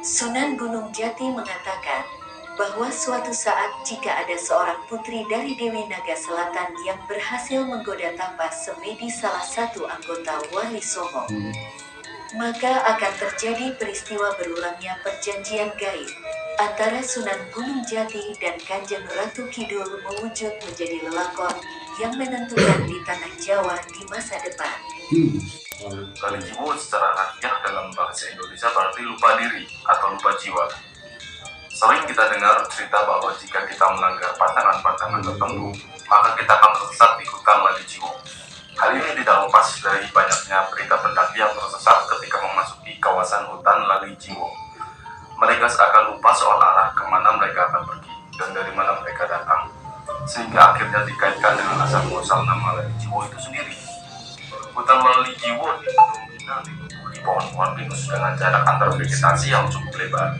Sunan Gunung Jati mengatakan bahwa suatu saat jika ada seorang putri dari Dewi Naga Selatan yang berhasil menggoda Tapas Semedi salah satu anggota Wali Songo, maka akan terjadi peristiwa berulangnya perjanjian gaib antara Sunan Gunung Jati dan Kanjeng Ratu Kidul mewujud menjadi lelakon yang menentukan di tanah Jawa di masa depan. Lali jiwo secara harfiah dalam bahasa Indonesia berarti lupa diri atau lupa jiwa. Sering kita dengar cerita bahwa jika kita melanggar pantangan-pantangan tertentu, maka kita akan tersesat di hutan lali jiwo. Hal ini tidak lepas dari banyaknya berita pendaki yang tersesat ketika memasuki kawasan hutan lali jiwo. Mereka seakan lupa soal arah kemana mereka akan pergi dan dari mana mereka datang, sehingga akhirnya dikaitkan dengan asal muasal nama lali jiwo itu sendiri. Hutan lali jiwo ditutupi pohon-pohon pinus dengan jarak antar vegetasi yang cukup lebar.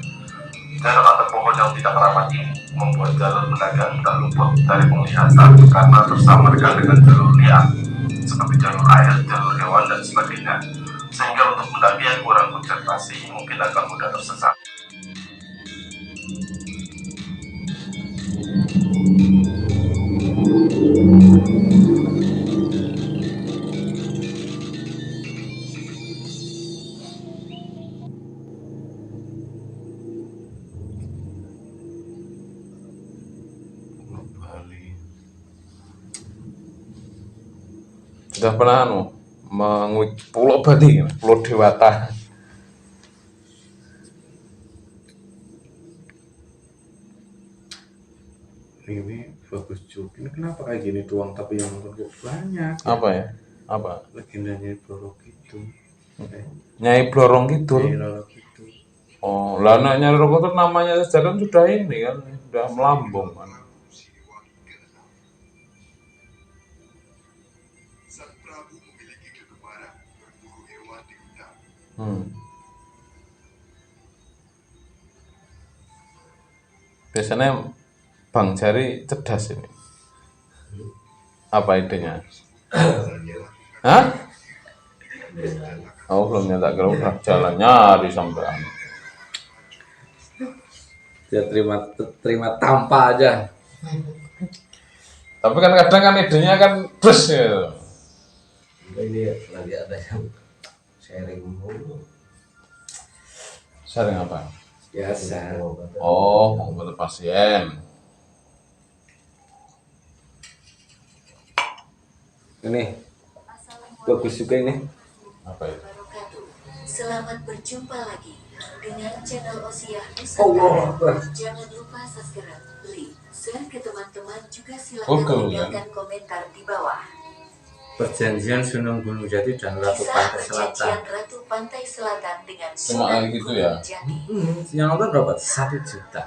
Jarak antar pohon yang tidak rapat ini membuat jalur pedagang mudah luput dari penglihatan karena tersamarkan dengan jalur liar seperti jalur air, jalur hewan, dan sebagainya. Sehingga untuk mendaki yang kurang konsentrasi mungkin akan mudah tersesat. Sudah pernah menguik Pulau Bali, Pulau Dewata. Ini bagus juga. Ini kenapa kayak gini doang tapi yang nonton kok banyak? Apa ya? Apa? Legendanya Bloro Kidul. Nyai Blorong Kidul. Bloro Kidul. Oh, lah Nyai Blorong Kidul namanya saja kan sudah ini kan, sudah melambung kan. Biasanya Bang Jari cerdas ini. Apa idenya? Hah? Oh, belum nyetak gerak jalan nyari sampai. Dia terima tanpa aja. Tapi kan kadang kan idenya kan plus ya. Ini lagi ada yang sharing mulu. Sharing apa? Biasa. Oh, mau ke pasien. Ini bagus juga ini. Apa itu? Selamat berjumpa lagi dengan channel Osiah Nusantara. Jangan lupa subscribe, like, share ke teman-teman, juga silakan tinggalkan komentar di bawah. Perjanjian Sunan Gunung Jati dan Ratu Pantai Selatan. Perjanjian Ratu Pantai Selatan dengan Cuma Sunan gitu Gunung ya? Jati. Yang nonton berapa? 1 juta.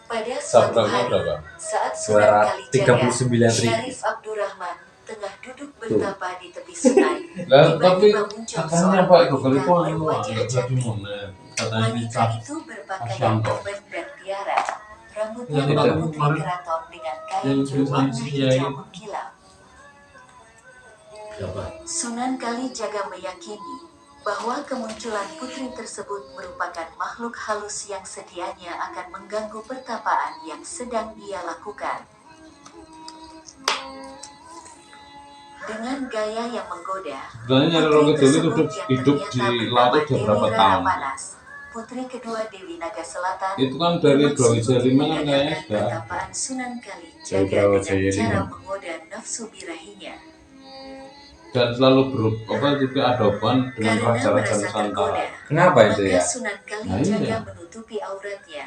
Pada suatu hari, berapa? saat Sunan Kalijaga, 39.000. Syarif Abdurrahman tengah duduk bertapa di tepi sungai. Lah, tapi Tiba-tiba muncul katanya seorang Pak wanita Google itu berwajah cantik. katanya Wanita itu berpakaian topeng dan tiara. Rambutnya Ya, tidak. berputih keraton dengan kain berwarna hijau mengkilap. Sunan Kalijaga meyakini bahwa kemunculan putri tersebut merupakan makhluk halus yang sedianya akan mengganggu pertapaan yang sedang ia lakukan. Dengan gaya yang menggoda, Sebenarnya Nyai Roro Kidul itu hidup di laut udah berapa tahun? Putri kedua Dewi Naga Selatan Itu kan dari Brawijaya 5 kan kayaknya sudah. pertapaan Sunan Kalijaga Dari Brawijaya dengan cara 5. menggoda nafsu birahinya. Dan selalu juga ada hubungan dengan Karena raja-raja merasa Nusantara. tergoda, Kenapa itu maka ya? Sunan Nah, Kalijaga iya. menutupi auratnya,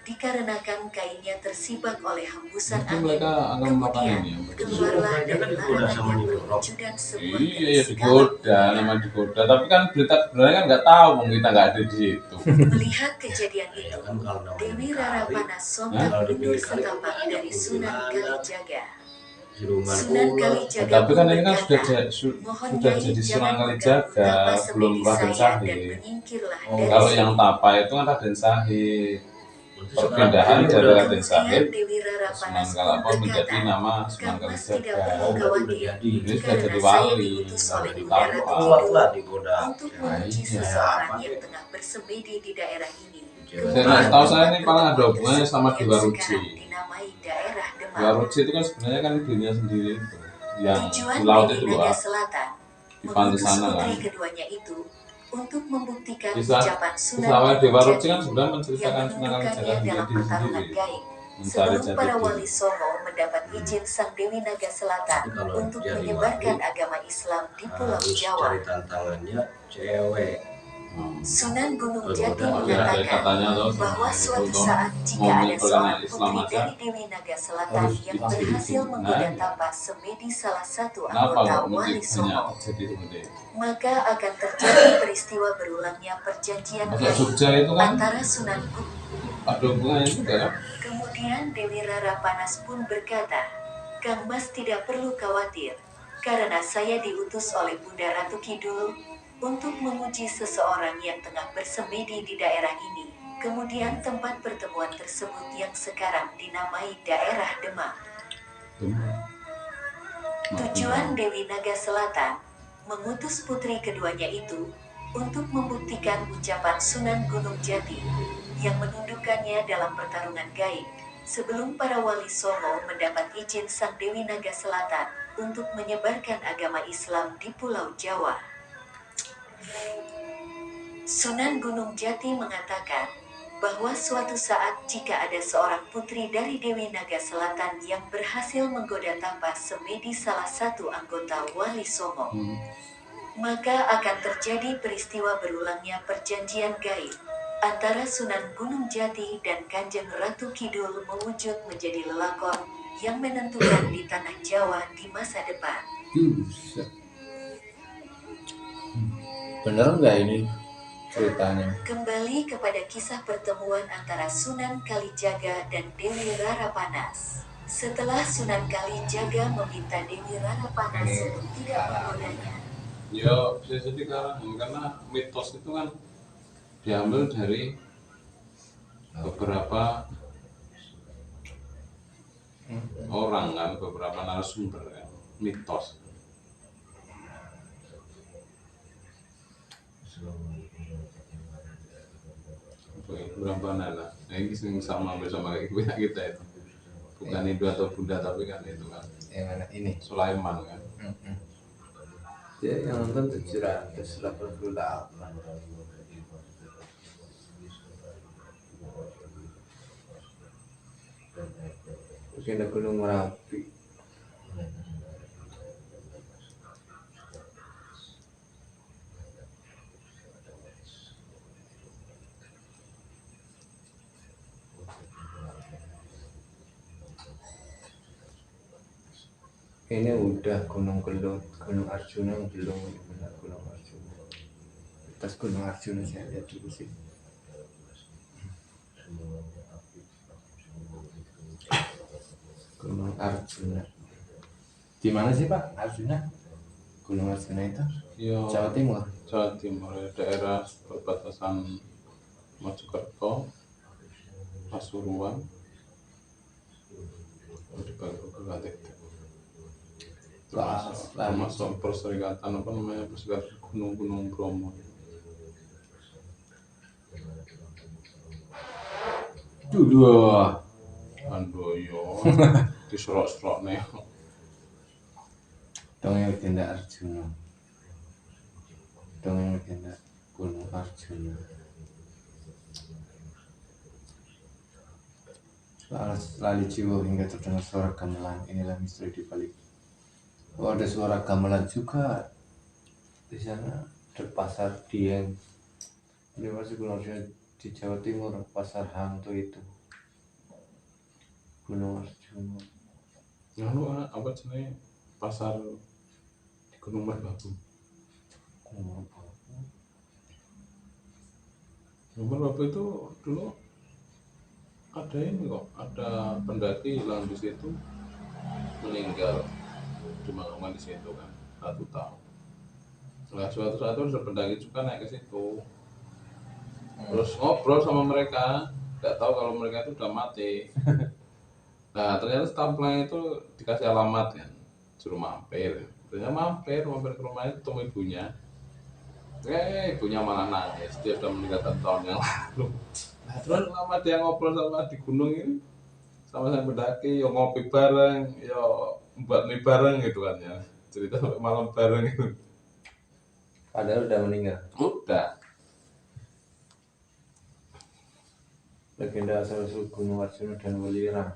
dikarenakan kainnya tersibak oleh hembusan Mungkin angin. mereka akan melakukan Kemudian ini. keluarlah dari Kan digoda larangan sama yang Nyi Roro. berwujudan sebuah Iya, ya keris digoda, namanya digoda. Tapi kan berita sebenarnya kan nggak tahu, kita nggak ada di situ. Melihat kejadian Ya itu, kan kalau namanya Dewi kali, Rarapanas sontak Kalau mundur dipilih kali, setapak dari Sunan Kalijaga. Siluman Sunan ular. Kalijaga Tapi kan ini kan berkata, sudah "Mohon jadi Nyai Sunan jangan Kalijaga, mengganggu belum Tapa Raden Semedi saya dan Sahid. menyingkirlah Oh, dari Kalau sini." yang Tapa itu kan Raden Sahid. perpindahan dari Raden Kemudian Sahid Dewi Rara Sunan Panas pun Kalapan menjadi berkata, nama Sunan Kang Mas tidak Kalijaga. perlu khawatir, Jadi sudah karena jadi saya wali, diutus nggak oleh jadi Bunda Ratu tampal. kuat Kidul lah digoda. untuk Ya, menguji iya. seseorang Apa yang sih? tengah bersemedi di daerah ini. Dan tahu saya ini paling ada hubungannya sama Dewa yang Ruci. sekarang dinamai daerah Dewa Demak. Ruci itu kan sebenarnya kan dirinya sendiri itu yang Tujuan di laut Dewi itu Naga loh, Selatan di pantai mengutus sana putri kan. keduanya itu untuk membuktikan Kisah ucapan Sunan kisah Dewa Gunung Ruci kan Jati sebenarnya yang menceritakan Sunan Kalijaga menundukannya menjadi dalam diri pertarungan sendiri, gaib mencari sebelum jati para diri. wali Songo mendapat izin Sang Dewi Naga Selatan Tapi kalau untuk jadi menyebarkan wali, agama Islam di Pulau harus Jawa. cari tantangannya cewek. Sunan Gunung Kalau Jati udah Ada mengatakan katanya loh bahwa sama suatu itu saat jika mau ada menyebarkan seorang Islam putri aja dari Dewi Naga Selatan harus yang dikasih berhasil izin. menggoda Nah, tapas semedi salah satu kenapa anggota kok wali banyak Songo, terjadi seperti itu? maka akan terjadi peristiwa berulangnya perjanjian Masa gaib Jogja itu kan antara Sunan Gunung. ada hubungannya juga kan? Kemudian Dewi Rara Panas pun berkata, Kang Mas tidak perlu khawatir, karena saya diutus oleh Bunda Ratu Kidul untuk menguji seseorang yang tengah bersemedi di daerah ini. Kemudian tempat pertemuan tersebut yang sekarang dinamai daerah Demak. Tujuan Dewi Naga Selatan mengutus putri keduanya itu untuk membuktikan ucapan Sunan Gunung Jati yang menundukkannya dalam pertarungan gaib sebelum para wali Songo mendapat izin Sang Dewi Naga Selatan untuk menyebarkan agama Islam di Pulau Jawa. Sunan Gunung Jati mengatakan bahwa suatu saat jika ada seorang putri dari Dewi Naga Selatan yang berhasil menggoda tapas semedi salah satu anggota wali Songo, maka akan terjadi peristiwa berulangnya perjanjian gaib antara Sunan Gunung Jati dan Kanjeng Ratu Kidul mewujud menjadi lelakon yang menentukan di tanah Jawa di masa depan. Bener nggak ini ceritanya? Kembali kepada kisah pertemuan antara Sunan Kalijaga dan Dewi Rara Panas. Setelah Sunan Kalijaga meminta Dewi Rara Panas untuk tidak menggodanya, Ya bisa jadi karena mitos itu kan diambil dari beberapa orang kan, beberapa narasumber kan, mitos. Berapa nana? Nah ini sama kayak kita itu, bukan Hindu atau Buddha tapi kan itu kan Yang mana ini? Sulaiman kan. Dia yang nonton 788. Mungkin ada Gunung Merapi. Ini udah Gunung Kelut, Gunung Arjuna belum, benar Gunung Arjuna. Atas Gunung Arjuna saya lihat dulu sih. Gunung Arjuna. Di mana sih Pak Arjuna? Gunung Arjuna itu? Ya, Jawa Timur. Jawa Timur ya, daerah perbatasan Mojokerto, Pasuruan, di Kabupaten termasuk perserikatan apa namanya, perserikatan Gunung Bromo. Dulu. Andoyo diserok-serok nih. Dongeng legenda Arjuna. Dongeng legenda Gunung Arjuna. Lali jiwa hingga terdengar suara gamelan. Inilah misteri di balik. Oh, ada suara gamelan juga di sana. Ada pasar Dieng. Ini masih Gunung Arjuna di Jawa Timur. Pasar hantu itu. Gunung Arjuna. Lalu apa jenis pasar di Gunung Merbabu? Gunung Merbabu itu dulu ada ini kok, ada pendaki hilang di situ, meninggal, dimakamkan di situ kan 1 tahun. Nah, suatu saat ada pendaki juga naik ke situ, terus ngobrol sama mereka, nggak tahu kalau mereka itu udah mati. Nah ternyata Tampleng itu dikasih alamat kan, suruh mampir. Ternyata mampir ke rumahnya, ketemu ibunya. Ibunya malah nangis, dia udah meninggal tahun yang lalu. Nah terus lama dia ngobrol sama di gunung ini, sama saya mendaki, yo ngopi bareng, yo buat mie bareng gitu kan ya, cerita sampai malam bareng gitu. Padahal udah meninggal. Udah. Legenda asal-usul Gunung Arjuna dan Welirang.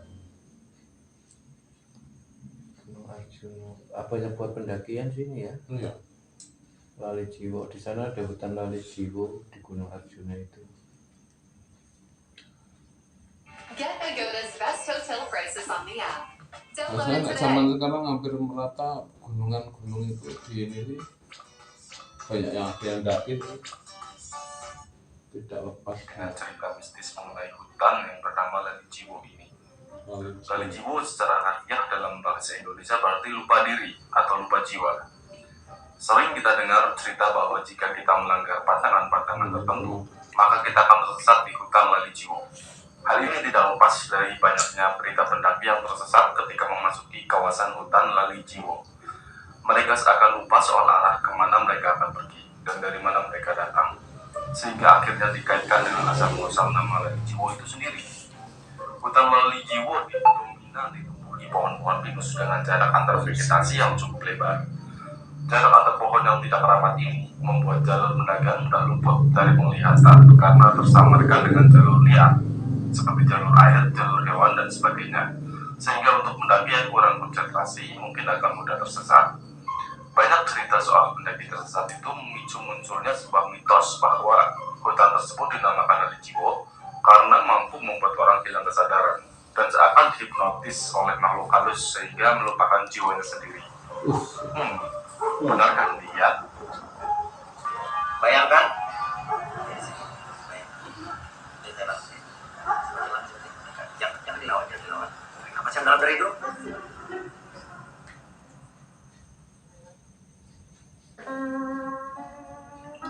Gunung Arjuna, apa yang buat pendakian sini ya? Iya. Lali Jiwo, di sana ada hutan Lali Jiwo di Gunung Arjuna itu. Get Agoda's best hotel prices on the app. Download Maksudnya it zaman today. sekarang hampir merata gunungan itu di ini sih, banyak yang ada yang daki tuh. Tidak lepas Dengan cerita mistis mengenai hutan yang bernama Lali Jiwo ini. Lali Jiwo secara harfiah dalam bahasa Indonesia berarti lupa diri atau lupa jiwa. Sering kita dengar cerita bahwa jika kita melanggar pantangan-pantangan tertentu, maka kita akan tersesat di hutan Lali Jiwo. Hal ini tidak lepas dari banyaknya berita pendaki yang tersesat ketika memasuki kawasan hutan Lali Jiwo. Mereka seakan lupa soal arah kemana mereka akan pergi dan dari mana mereka datang, sehingga akhirnya dikaitkan dengan asal-muasal nama Lali Jiwo itu sendiri. Hutan Lali Jiwo dominan ditumbuhi pohon-pohon pinus dengan jarak antar vegetasi yang cukup lebar. Jarak antar pohon yang tidak rapat ini membuat jalur mendagang mudah luput dari penglihatan karena tersamarkan dengan jalur liar, seperti jalur air, jalur hewan, dan sebagainya. Sehingga untuk mendaki yang kurang konsentrasi mungkin akan mudah tersesat. Banyak cerita soal pendaki tersesat itu memicu munculnya sebuah mitos bahwa hutan tersebut dinamakan Lali Jiwo karena mampu membuat orang hilang kesadaran dan seakan dihipnotis oleh makhluk halus sehingga melupakan jiwanya sendiri. Benarkah dia? Bayangkan jangan dilawan. Apa sih yang dalam dari itu?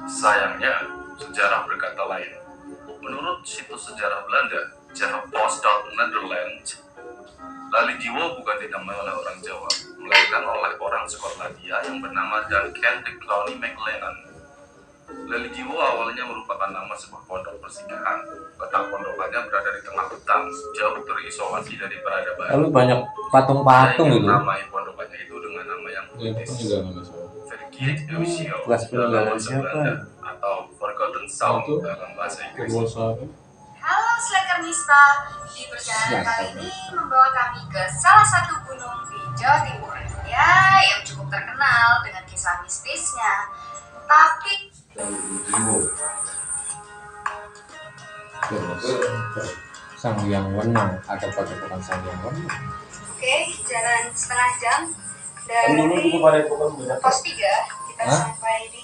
Sayangnya, sejarah berkata lain. Menurut situs sejarah Belanda, Nederland, Lali Jiwo bukan dinamai oleh orang Jawa, melainkan oleh orang Skotlandia yang bernama Duncan de Cloney MacLennan. Lali Jiwo awalnya merupakan nama sebuah pondok persinggahan. Letak pondokannya berada di tengah hutan, jauh terisolasi dari peradaban. Lalu banyak patung-patung Dia gitu. menamai pondokannya itu dengan nama yang itu puitis, peninggalan Nasional. Vergeet Eusio Bekas dalam peninggalan bahasa siapa? Belanda, atau Forgotten Sound Itu dalam bahasa Inggris. Purwosari. Halo Slackernista, di perjalanan kali ini membawa kami ke salah satu gunung di Jawa Timur. Ya, yang cukup terkenal dengan kisah mistisnya. Tapi Sang Hyang Wenang, ada padepokan Sang Hyang Wenang. oke, jalan setengah jam dari pos 3 kita Hah? sampai di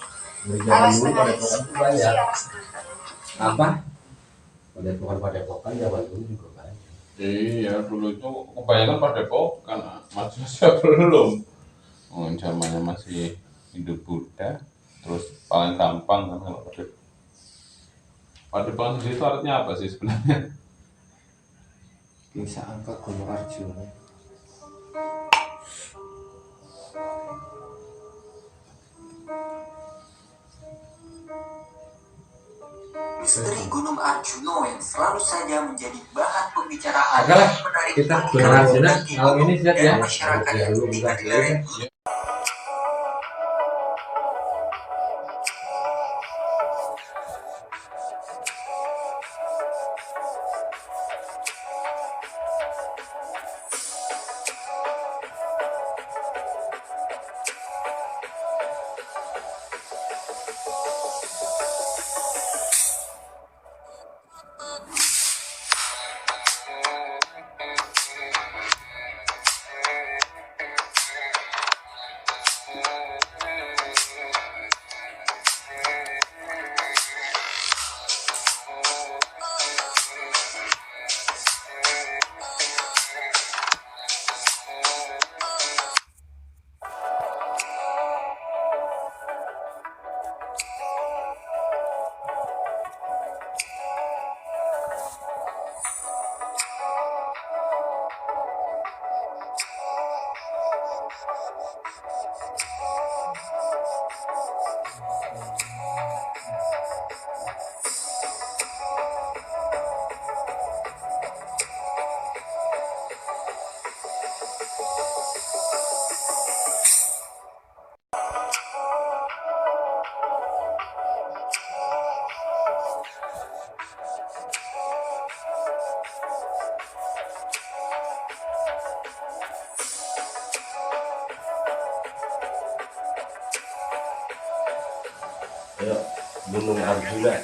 Zaman alas dulu tengah. padepokan itu banyak. Apa? Padepokan zaman dulu juga banyak. Iya, dulu itu kebanyakan padepokan, manusia belum. Zamannya masih Hindu Buddha, terus paling gampang kan kalau padepokan sendiri itu artinya apa sih sebenarnya? Kisah angka Gunung Arjuna. Misteri Gunung Arjuna yang selalu saja menjadi bahan pembicaraan Oke lah, yang menarik kita perhatian Gunung Arjuna bagi malam ini siap dan ya. masyarakat Ya, yang lu tinggal bukan di lereng Ayo, Gunung Arjuna.